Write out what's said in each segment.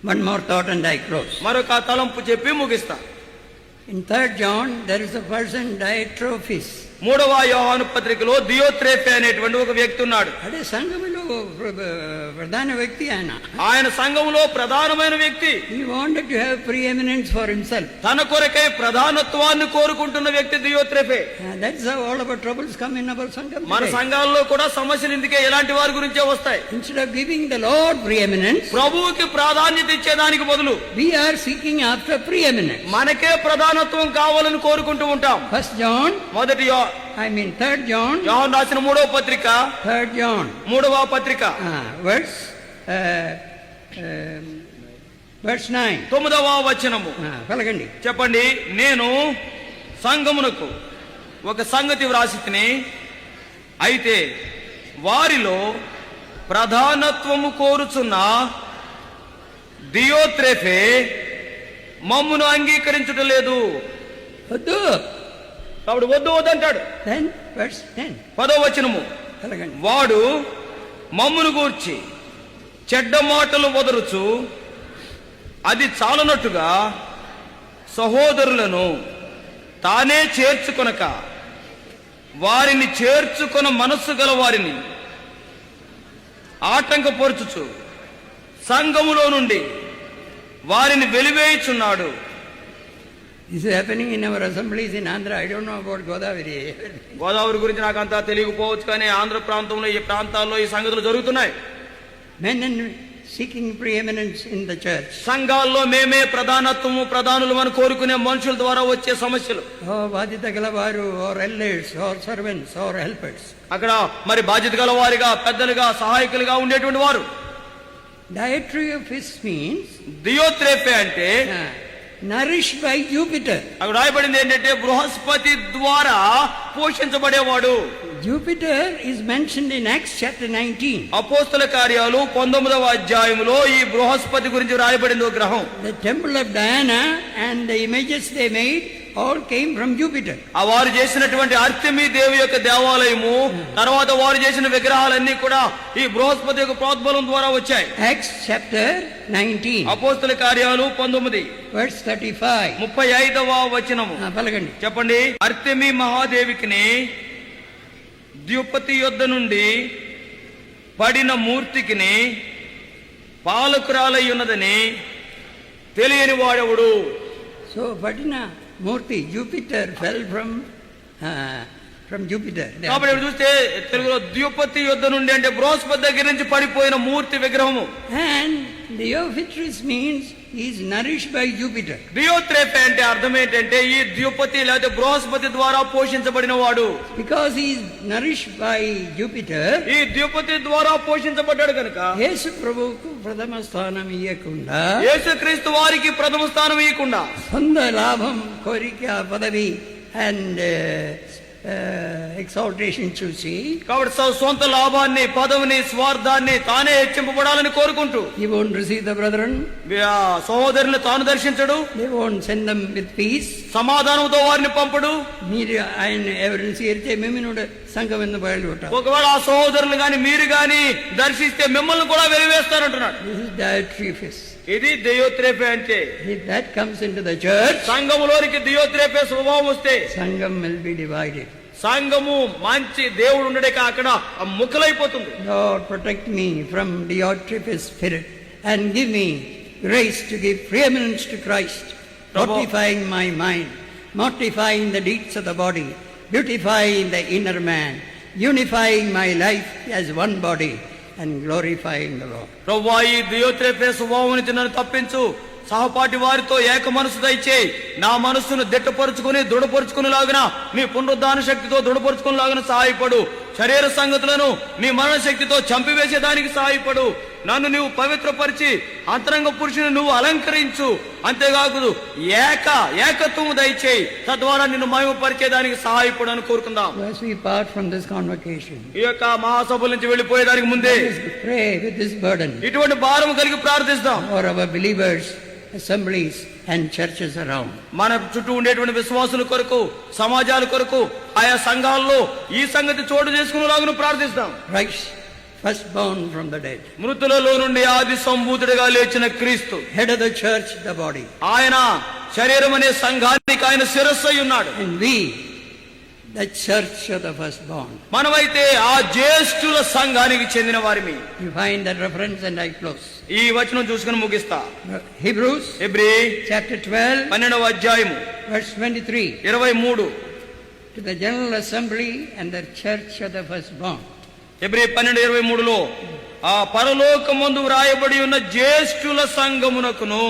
One more thought and I close. మరొక తలంపు చెప్పి ముగిస్తా. In 3rd John, there is a person, Diotrephes. 3వ యోహాను పత్రికలో దియోత్రేఫే అనేటువంటి ఒక వ్యక్తి ఉన్నాడు. అదే సంఘములో ప్రధాన వ్యక్తి ఆయన. ఆయన సంఘములో ప్రధానమైన వ్యక్తి. He wanted to have preeminence for himself. తన కొరకై ప్రధానత్వాన్ని కోరుకుంటున్న వ్యక్తి Diotrephes. That's how all our troubles come in our సంఘం. మన సంఘాల్లో కూడా సమస్యలు ఇందుకే ఇలాంటి వారి గురించే వస్తాయి. Instead of giving the Lord preeminence, ప్రభువుకి ప్రాధాన్యత ఇచ్చేదానికి బదులు we are seeking after preeminence. మనకే ప్రధానత్వం కావాలని కోరుకుంటూ ఉంటాం. 1st John, 3rd John, యోహాను రాసిన 3వ పత్రిక, 3rd John, 3వ పత్రిక, verse 9, 9వ వచనము. పలకండి, చెప్పండి. నేను సంఘమునకు ఒక సంగతి వ్రాసితిని, అయితే వారిలో ప్రధానత్వము కోరుచున్న దియోత్రేఫే మమ్మును అంగీకరించుట లేదు. వద్దు, కాబట్టి వద్దు వద్దంటాడు. 10వ వచనము. వాడు మమ్మును గూర్చి చెడ్డ మాటలు వదరుచు అది చాలనట్టుగా సహోదరులను తానే చేర్చుకొనక వారిని చేర్చుకొన మనస్సు గల వారిని ఆటంకపరుచుచు సంఘములో నుండి వారిని వెలివేయుచున్నాడు. This is happening in our assemblies in Andhra. I don't know about Godavari. Godavari గురించి నాకు అంతా తెలియకపోవచ్చు, కానీ ఆంధ్ర ప్రాంతంలో ఈ ప్రాంతాల్లో ఈ సంగతులు జరుగుతున్నాయి. Men and seeking preeminence in the church. సంఘాల్లో మేమే ప్రధానత్వము ప్రధానులు అని కోరుకునే మనుషుల ద్వారా వచ్చే సమస్యలు. బాధ్యత గలవారు, or elders, or servants, or helpers. అక్కడ మరి బాధ్యత గలవారిగా, పెద్దలుగా, సహాయకులుగా ఉండేటువంటి వారు. Diotrephes means దియోత్రేఫే అంటే nourished by Jupiter. అక్కడ రాయబడింది ఏంటంటే బృహస్పతి ద్వారా పోషించబడేవాడు. Jupiter is mentioned in Acts chapter 19. అపోస్తల కార్యాలు 19వ అధ్యాయములో ఈ బృహస్పతి గురించి రాయబడింది ఒక గ్రహం. The temple of Diana and the images they made all came from Jupiter. ఆ వారు చేసినటువంటి అర్తెమి దేవి యొక్క దేవాలయము, తర్వాత వారు చేసిన విగ్రహాలన్నీ కూడా ఈ బృహస్పతి యొక్క ప్రోద్బలం ద్వారా వచ్చాయి. Acts chapter 19. అపోస్తల కార్యాలు 19 verse 35. 35వ వచనము. పలకండి, చెప్పండి. అర్తెమి మహాదేవికిని ద్యుపతి యొద్ద నుండి పడిన మూర్తికిని పాలకురాలై ఉన్నదని తెలియని వాడెవడు. సో పడిన మూర్తి Jupiter fell from Jupiter. కాబట్టి ఇప్పుడు చూస్తే తెలుగులో ద్యుపతి యొద్ద నుండి అంటే బృహస్పతి దగ్గర నుంచి పడిపోయిన మూర్తి విగ్రహము. And Diotrephes means he is nourished by Jupiter. Diotrephes అంటే అర్థం ఏంటంటే ఈ ద్యుపతి లేదా బృహస్పతి ద్వారా పోషించబడిన వాడు. Because he is nourished by Jupiter, ఈ ద్యుపతి ద్వారా పోషించబడ్డాడు కనుక యేసు ప్రభువుకు ప్రథమ స్థానం ఇయ్యకుండా, యేసుక్రీస్తు వారికి ప్రథమ స్థానం ఇవ్వకుండా సొంత లాభం కోరిక పదవి అండ్ ఎక్సాల్టేషన్ చూసి, కాబట్టి సొంత లాభాన్ని, పదవిని, స్వార్థాన్ని తానే హెచ్చింపబడాలని కోరుకుంటూ he won't receive the brethren, సహోదరుని తాను దర్శించడు, they won't send them with peace, సమాధానంతో వారిని పంపడు. మీరు ఆయన ఎవరిని చేరితే మేము సంఘం ಎಂದು బయలుపడతాం. ఒకవేళ ఆ సహోదరులు గాని మీరు గాని దర్శిస్తే మిమ్మల్ని కూడా వెలివేస్తారంటున్నాడు. This is Diotrephes. ఇది దియోత్రేఫే అంటే. If that comes into the church, సంఘములోనికి Diotrephes స్వభావం వస్తే సంఘం will be divided. సంఘము మంచి దేవుడు ఉండడే అక్కడ ముక్కలైపోతుంది. Lord, protect me from Diotrephes' spirit and give me grace to give preeminence to Christ, mortifying my mind, mortifying the deeds of the body, beautifying the inner man, unifying my life as one body and glorifying the Lord. ప్రభువా, ఈ దియోత్రేఫే స్వభావం నుంచి నన్ను తప్పించు, సహపాటి వారితో ఏక మనసు దయచేయి, నా మనస్సును దిట్టపరుచుకుని దృఢపరుచుకునేలాగిన నీ పునరుద్ధాన శక్తితో దృఢపరుచుకునేలాగిన సహాయపడు. శరీర సంగతులను నీ మరణ శక్తితో చంపివేసేదానికి సహాయపడు. నన్ను నువ్వు పవిత్రపరిచి అంతరంగ పురుషుని నువ్వు అలంకరించు. అంతేకాదు ఏకత్వము దయచేయి, తద్వారా నిన్ను మహిమపరిచేదానికి సహాయపడు అని కోరుకుందాం. As we part from this convocation, ఈ యొక్క మహాసభల నుంచి వెళ్లిపోయేదానికి ముందే pray with this burden ఇటువంటి భారం కలిగి ప్రార్థిస్తాం. for our believers, assemblies and churches around. మన చుట్టూ ఉండేటువంటి విశ్వాసుల కొరకు, సమాజాల కొరకు, ఆయా సంఘాల్లో ఈ సంగతి చోటు చేసుకునేలాగా ప్రార్థిస్తాం. Christ firstborn from the dead, మృతులలో నుండి ఆది సంభూతుడిగా లేచిన క్రీస్తు, head of the church, the body. ఆయన శరీరం అనే సంఘానికి ఆయన శిరస్సు అయి ఉన్నాడు. And we, the church of the firstborn. మనమైతే ఆ జ్యేష్ఠుల సంఘానికి చెందిన వారిమి. You find that reference and I close. ఈ వచనం చూసుకుని ముగిస్తా. Hebrews హెబ్రీ chapter 12, 12వ అధ్యాయము verse 23. 23. To the general assembly and the church of the firstborn. హెబ్రీ 12:23లో ఆ పరలోకమందు వ్రాయబడి ఉన్న జ్యేష్ఠుల సంఘమునకును.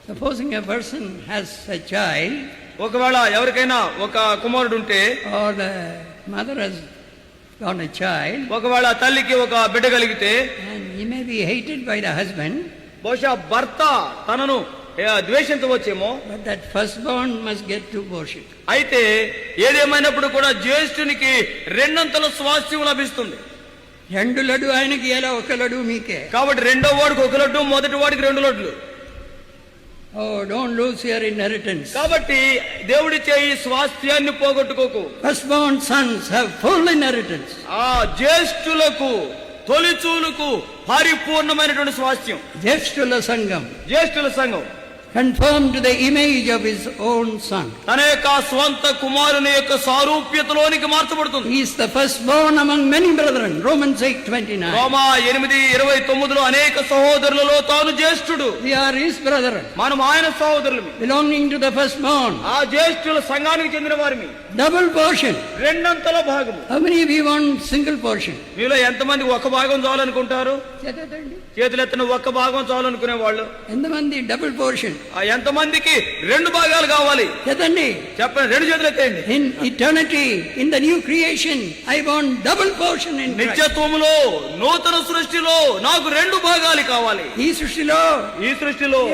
Supposing a person has a child, ఒకవేళ ఎవరికైనా ఒక కుమారుడు ఉంటే, or the mother has got a child, ఒకవేళ తల్లికి ఒక బిడ్డ కలిగితే, and he may be hated by the husband, బహుశా భర్త తనను ద్వేషించవచ్చేమో. but that firstborn must get two portions. అయితే ఏదేమైనప్పుడు కూడా జ్యేష్ఠునికి రెండంతల స్వాస్థ్యం లభిస్తుంది. రెండు లడ్డు ఆయనకి ఎలా ఒక లడ్డు మీకే. కాబట్టి రెండో వాడికి ఒక లడ్డు, మొదటి వాడికి 2 లడ్లు. Oh, don't lose your inheritance. కాబట్టి దేవుడిచ్చే ఈ స్వాస్థ్యాన్ని పోగొట్టుకోకు. Firstborn sons have full inheritance. ఆ జ్యేష్ఠులకు, తొలిచూలుకు పరిపూర్ణమైనటువంటి స్వాస్థ్యం. జ్యేష్ఠుల సంఘం, జ్యేష్ఠుల సంఘం conformed to the image of his own son. తన యొక్క స్వంత కుమారుని యొక్క సారూప్యతలోనికి మార్చబడుతుంది. He is the firstborn among many brethren. Romans 8:29. రోమా 8:29లో అనేక సహోదరులలో తాను జ్యేష్ఠుడు. We are his brethren, మనం ఆయన సహోదరులమి, belonging to the firstborn. ఆ జ్యేష్ఠుల సంఘానికి చెందిన వారిమి. Double portion. రెండంతల భాగము. How many of you want single portion? మీలో ఎంతమంది ఒక భాగం చాలనుకుంటారు? చేతండి. చేతులెత్తన ఒక్క భాగం చాలనుకునే వాళ్ళు ఎంతమంది డబుల్ పోర్షన్? ఎంతమందికి 2 భాగాలు కావాలి? చేతండి. చెప్పండి, 2 చేతులు ఎత్తండి. In eternity, in the new creation, I want double portion in Christ. నిత్యత్వములో, నూతన సృష్టిలో నాకు 2 భాగాలు కావాలి. ఈ సృష్టిలో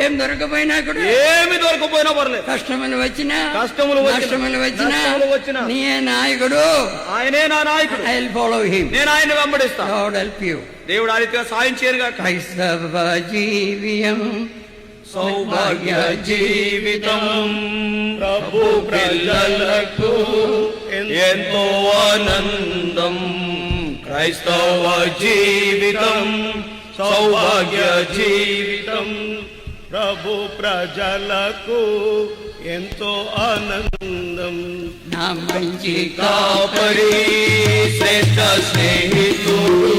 ఏం దొరకపోయినా కూడా, ఏమి దొరకపోయినా పర్లేదు, కష్టములు వచ్చినా, నష్టములు వచ్చినా నీయే నాయకుడు, ఆయనే నా నాయకుడు, I will follow him. నేను ఆయన వెంబడిస్తా. God help you. దేవుడు ఆ రీతిగా సాయం చేయనుగా. క్రైస్తవ జీవియం సౌభాగ్య జీవితం ప్రభు పిల్లలకు ఎంతో ఆనందం. క్రైస్తవ జీవితం సౌభాగ్య జీవితం ప్రభు ప్రజలకు ఎంతో ఆనందం. నా మంచి కాపరి శ్రేష్ఠ స్నేహితుడు